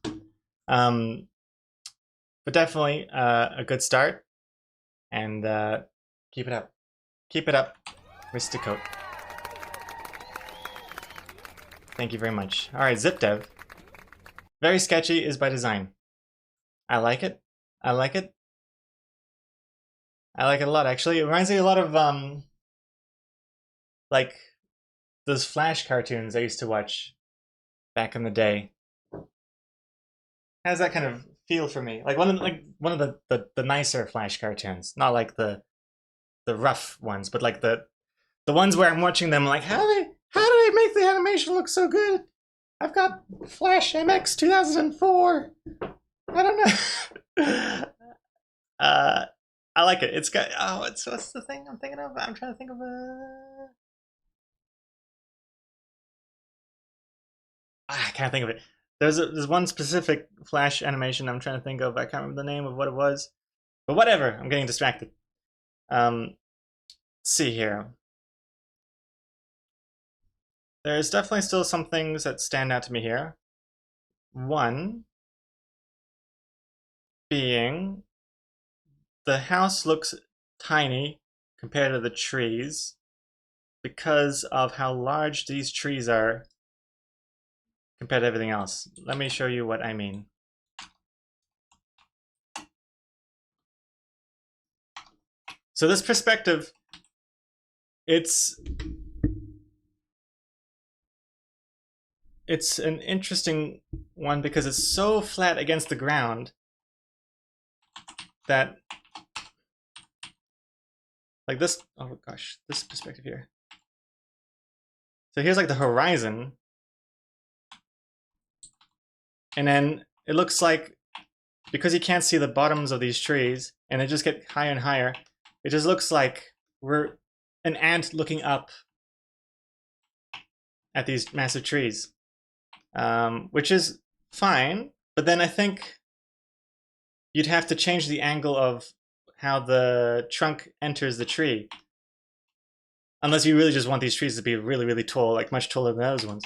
but definitely a good start, and keep it up. Keep it up, Mr. Coat. Thank you very much. All right, ZipDev. Very sketchy is by design. I like it. I like it. I like it a lot, actually. It reminds me a lot of like those Flash cartoons I used to watch back in the day. Has that kind of feel for me? Like one of the nicer Flash cartoons, not like the rough ones, but like the ones where I'm watching them like how do they make the animation look so good? I've got Flash MX 2004. I don't know. I like it. It's got what's the thing I'm thinking of? I'm trying to think of I can't think of it. There's one specific Flash animation I'm trying to think of. I can't remember the name of what it was. But whatever, I'm getting distracted. Let's see here. There's definitely still some things that stand out to me here. One being the house looks tiny compared to the trees because of how large these trees are compared to everything else. Let me show you what I mean. So this perspective, it's an interesting one because it's so flat against the ground that like this, oh gosh, this perspective here. So here's like the horizon, and then it looks like, because you can't see the bottoms of these trees and they just get higher and higher, it just looks like we're an ant looking up at these massive trees, which is fine, but then I think you'd have to change the angle of how the trunk enters the tree. Unless you really just want these trees to be really, really tall, like much taller than those ones.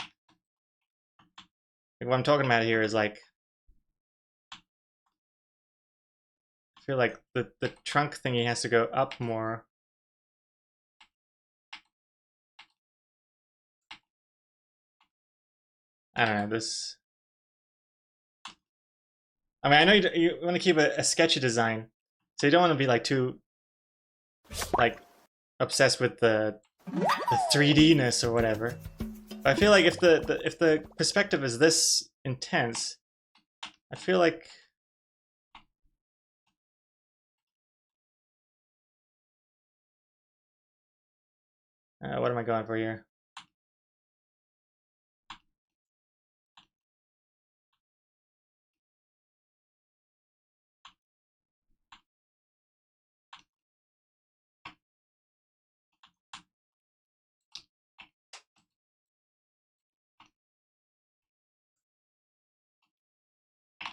Like what I'm talking about here is like, I feel like the trunk thingy has to go up more. I don't know, this... I mean, I know you want to keep a sketchy design, so you don't want to be like too like obsessed with the 3D-ness or whatever. But I feel like if the perspective is this intense, I feel like what am I going for here?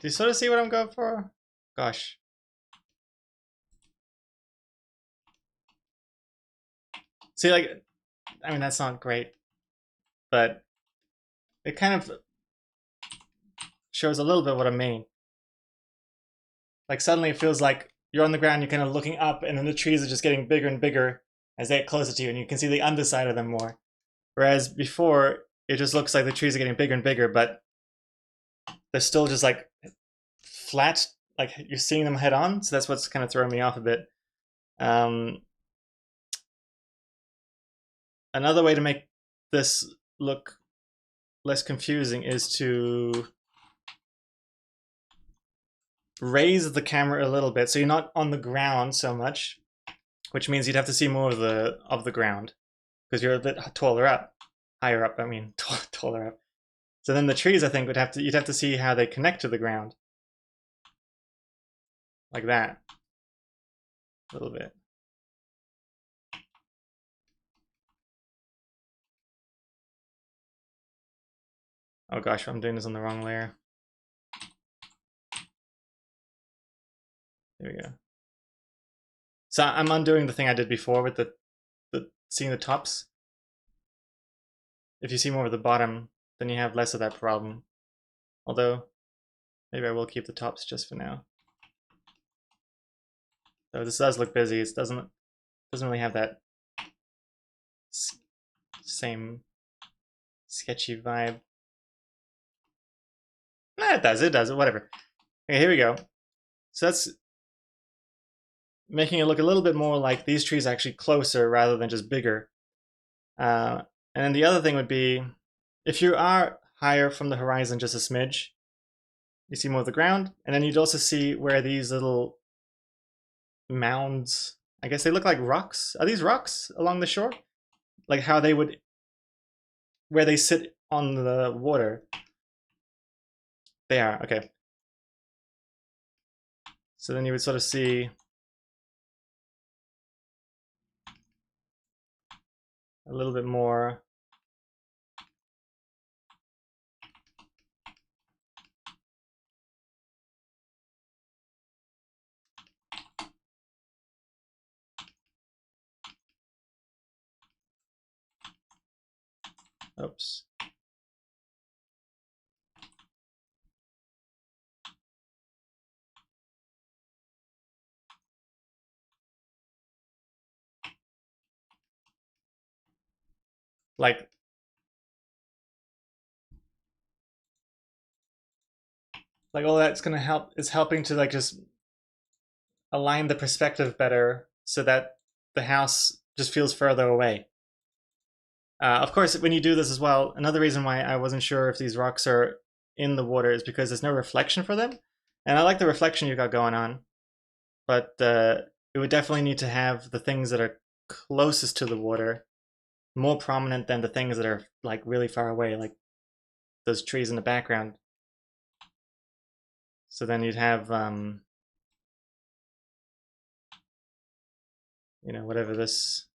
Do you sort of see what I'm going for? Gosh. See, like, I mean, that's not great, but it kind of shows a little bit what I mean. Like, suddenly it feels like you're on the ground, you're kind of looking up, and then the trees are just getting bigger and bigger as they get closer to you, and you can see the underside of them more. Whereas before, it just looks like the trees are getting bigger and bigger, but they're still just like flat, like you're seeing them head on, so that's what's kind of throwing me off a bit. Another way to make this look less confusing is to raise the camera a little bit so you're not on the ground so much, which means you'd have to see more of the ground because you're a bit taller up, higher up. I mean, taller up. So then the trees, I think, you'd have to see how they connect to the ground, like that, a little bit. Oh gosh, I'm doing this on the wrong layer. There we go. So I'm undoing the thing I did before with the seeing the tops. If you see more of the bottom, then you have less of that problem. Although Maybe I will keep the tops just for now. Though this does look busy. It doesn't really have that same sketchy vibe. Nah, it does, whatever. Okay, here we go. So that's making it look a little bit more like these trees are actually closer rather than just bigger. And then the other thing would be, if you are higher from the horizon just a smidge, you see more of the ground, and then you'd also see where these little mounds, I guess they look like rocks. Are these rocks along the shore? Like how they would, where they sit on the water. They are, okay. So then you would sort of see a little bit more. Oops. Like all that's gonna help is helping to like just align the perspective better so that the house just feels further away. Of course, when you do this as well, another reason why I wasn't sure if these rocks are in the water is because there's no reflection for them. And I like the reflection you got going on, but it would definitely need to have the things that are closest to the water more prominent than the things that are like really far away, like those trees in the background. So then you'd have, you know, whatever this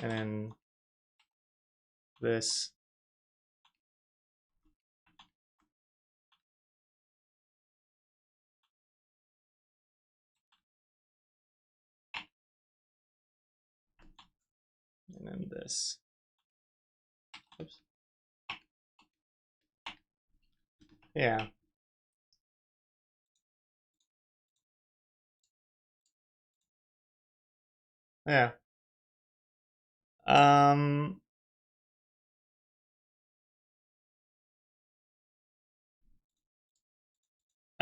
and then this. And then this. Oops. Yeah. Yeah. I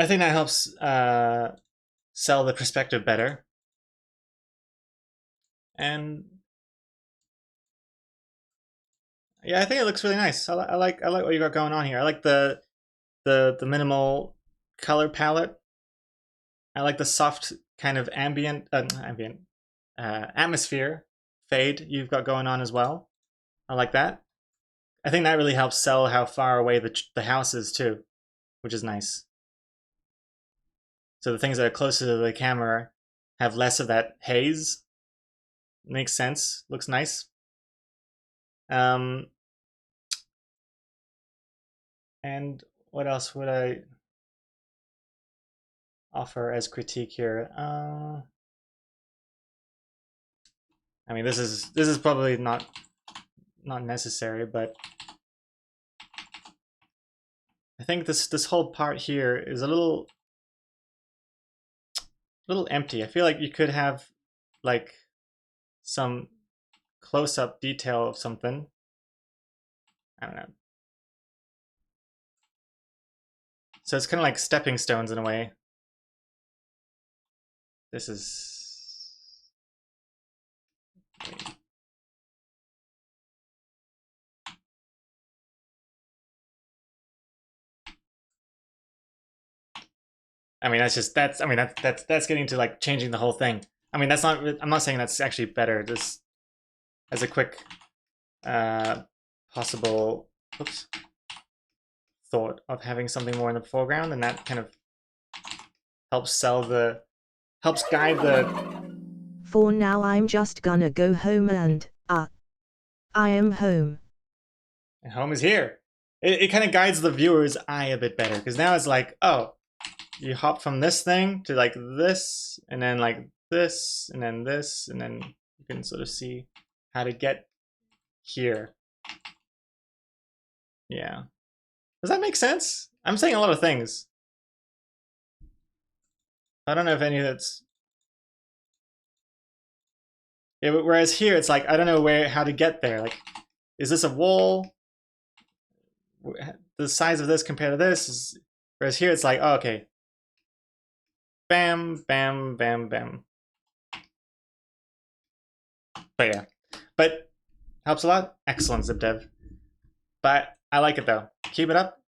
think that helps sell the perspective better. And yeah, I think it looks really nice. I like what you got going on here. I like the minimal color palette. I like the soft kind of atmosphere fade you've got going on as well. I like that. I think that really helps sell how far away the house is too, which is nice. So the things that are closer to the camera have less of that haze. Makes sense. Looks nice. And what else would I offer as critique here? I mean, this is probably not necessary, but I think this whole part here is a little empty. I feel like you could have like some close-up detail of something. I don't know. So it's kind of like stepping stones in a way. This is... I mean, that's getting to like changing the whole thing. I mean, I'm not saying that's actually better. Just as a quick possible thought of having something more in the foreground, and that kind of helps guide the... For now I'm just gonna go home and, I am home. And home is here. It kind of guides the viewer's eye a bit better, because now it's like, oh, you hop from this thing to like this, and then like this, and then this, and then you can sort of see how to get here. Yeah. Does that make sense? I'm saying a lot of things. I don't know if any of that's... Yeah, but whereas here it's like, I don't know how to get there. Like, is this a wall? The size of this compared to this is... Whereas here it's like, oh, okay. Bam, bam, bam, bam. But yeah. But helps a lot. Excellent, ZipDev. But I like it though. Keep it up.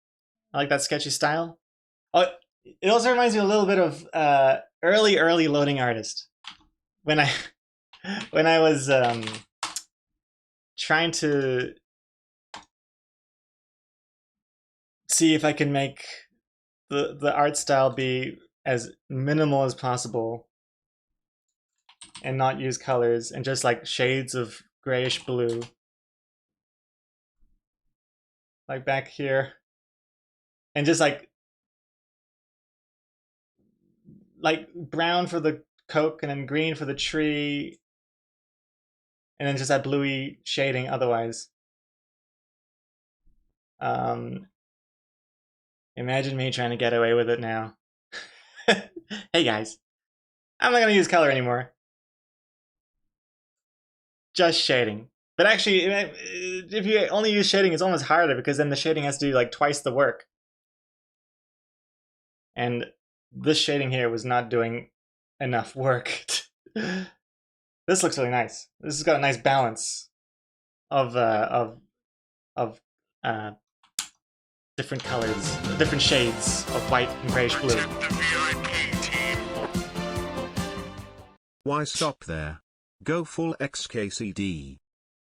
I like that sketchy style. Oh, it also reminds me a little bit of early loading artist. When I was trying to see if I can make the art style be as minimal as possible and not use colors and just like shades of grayish blue. Like back here. And just like brown for the Coke and then green for the tree. And then just that bluey shading otherwise. Imagine me trying to get away with it now. Hey guys, I'm not gonna use color anymore. Just shading. But actually, if you only use shading, it's almost harder because then the shading has to do like twice the work. And this shading here was not doing enough work. This looks really nice. This has got a nice balance of different colors, different shades of white and grayish blue. Why stop there? Go full XKCD.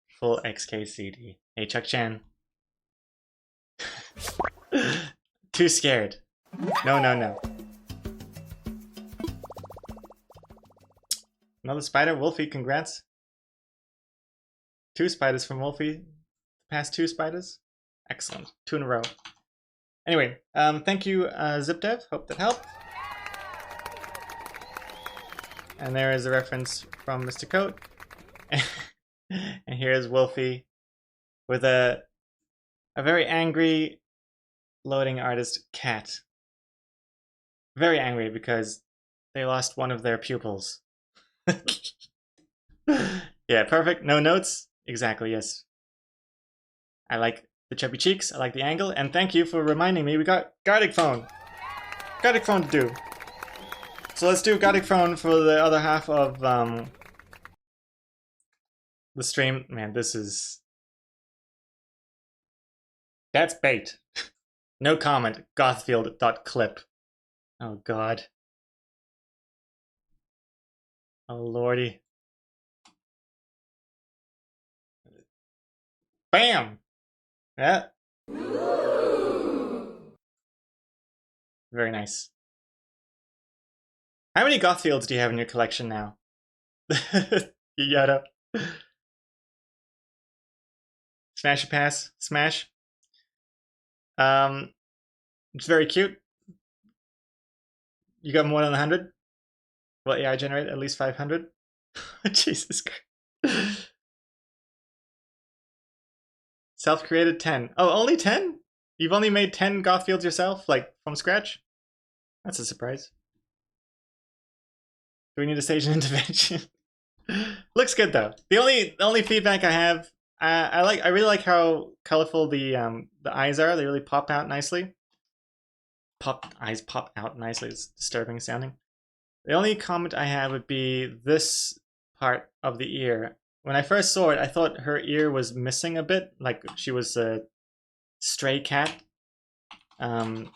Full XKCD. Hey, Chuck Chan. Too scared. No, no, no. Another spider? Wolfie, congrats. 2 spiders from Wolfie. Past 2 spiders? Excellent. 2 in a row. Anyway, thank you, ZipDev. Hope that helped. And there is a reference from Mr. Coat. And here's Wolfie with a very angry loading artist cat. Very angry because they lost one of their pupils. Yeah, perfect. No notes? Exactly, yes. I like the chubby cheeks, I like the angle, and thank you for reminding me we got Gartic Phone. Gartic Phone to do. So let's do Gartic Phone for the other half of the stream. Man, this is... That's bait. No comment, gothfield.clip. Oh god. Oh lordy. Bam! Yeah. Very nice. How many Gothfields do you have in your collection now? Yoda. Smash a pass. Smash. It's very cute. You got more than 100? Will AI generate at least 500? Jesus Christ. Self-created 10. Oh, only 10? You've only made 10 Gothfields yourself, like, from scratch? That's a surprise. Do we need a stage intervention? Looks good though. The only feedback I have, I really like how colorful the eyes are. They really pop out nicely. Eyes pop out nicely. It's disturbing sounding. The only comment I have would be this part of the ear. When I first saw it, I thought her ear was missing a bit, like she was a stray cat. I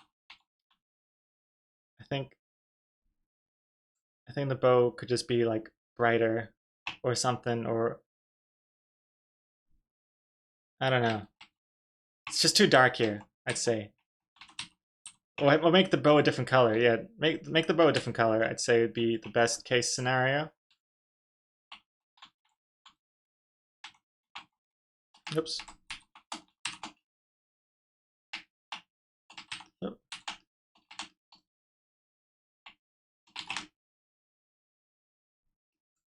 think the bow could just be like brighter or something, or I don't know. It's just too dark here, I'd say. Or make the bow a different color. Yeah, make the bow a different color. I'd say would be the best case scenario. Oops. Oh.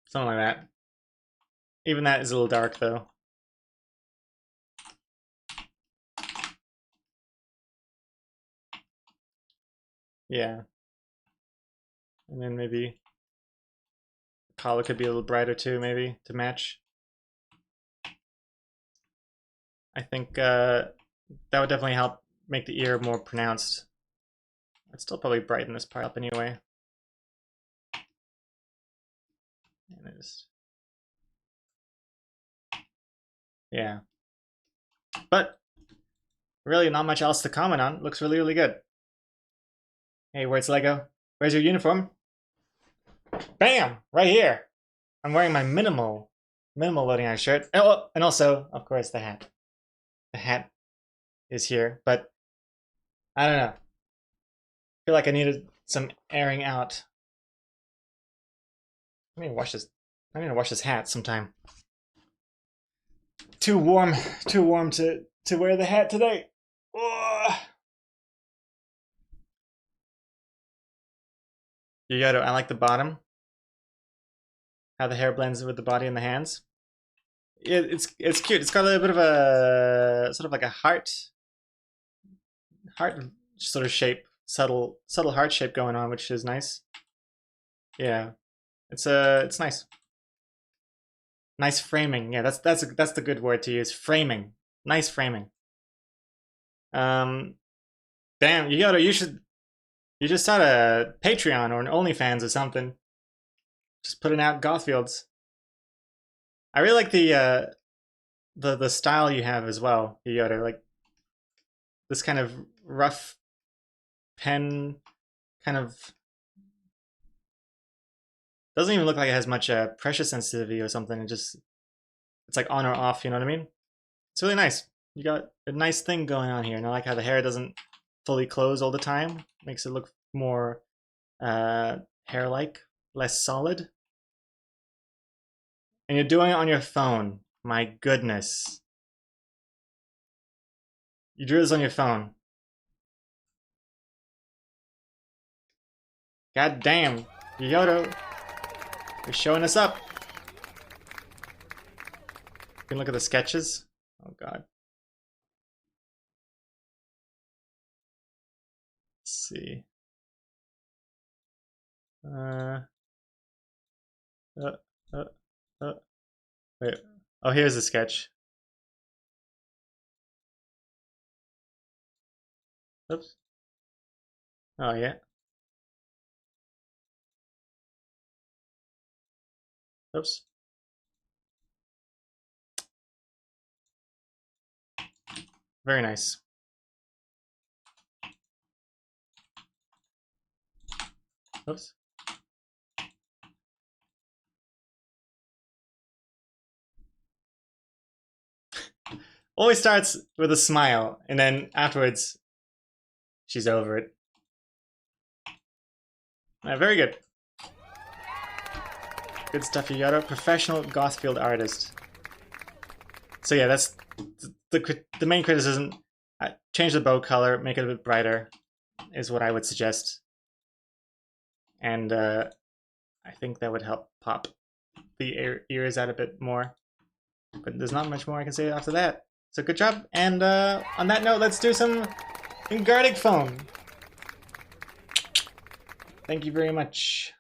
Something like that. Even that is a little dark though. Yeah. And then maybe collar could be a little brighter too, maybe, to match. I think that would definitely help make the ear more pronounced. I'd still probably brighten this part up anyway. And yeah. But really not much else to comment on. Looks really, really good. Hey, where's Lego? Where's your uniform? Bam! Right here! I'm wearing my minimal loading eye shirt. Oh, and also, of course, the hat. The hat is here, but I don't know. I feel like I needed some airing out. I need to wash this hat sometime. Too warm to wear the hat today. Ugh. I like the bottom. How the hair blends with the body and the hands. It's cute. It's got a little bit of a sort of like a heart sort of shape, subtle heart shape going on, which is nice. Yeah, it's nice. Nice framing. Yeah, that's the good word to use. Framing. Nice framing. Damn, you should start a Patreon or an OnlyFans or something. Just putting out Gothfields. I really like the style you have as well, Yoda. Like this kind of rough pen, kind of doesn't even look like it has much pressure sensitivity or something. It's like on or off. You know what I mean? It's really nice. You got a nice thing going on here, and I like how the hair doesn't fully close all the time. Makes it look more hair-like, less solid. And you're doing it on your phone. My goodness. You drew this on your phone. God damn. Yodo. You're showing us up. You can look at the sketches. Oh god. Let's see. Wait. Oh, here's the sketch. Oops. Oh, yeah. Oops. Very nice. Oops. Always starts with a smile, and then afterwards, she's over it. Very good. Good stuff, you got a professional Gothfield artist. So yeah, that's the main criticism. Change the bow color, make it a bit brighter, is what I would suggest. And I think that would help pop the ears out a bit more. But there's not much more I can say after that. So good job, and on that note, let's do some Engardic phone. Thank you very much.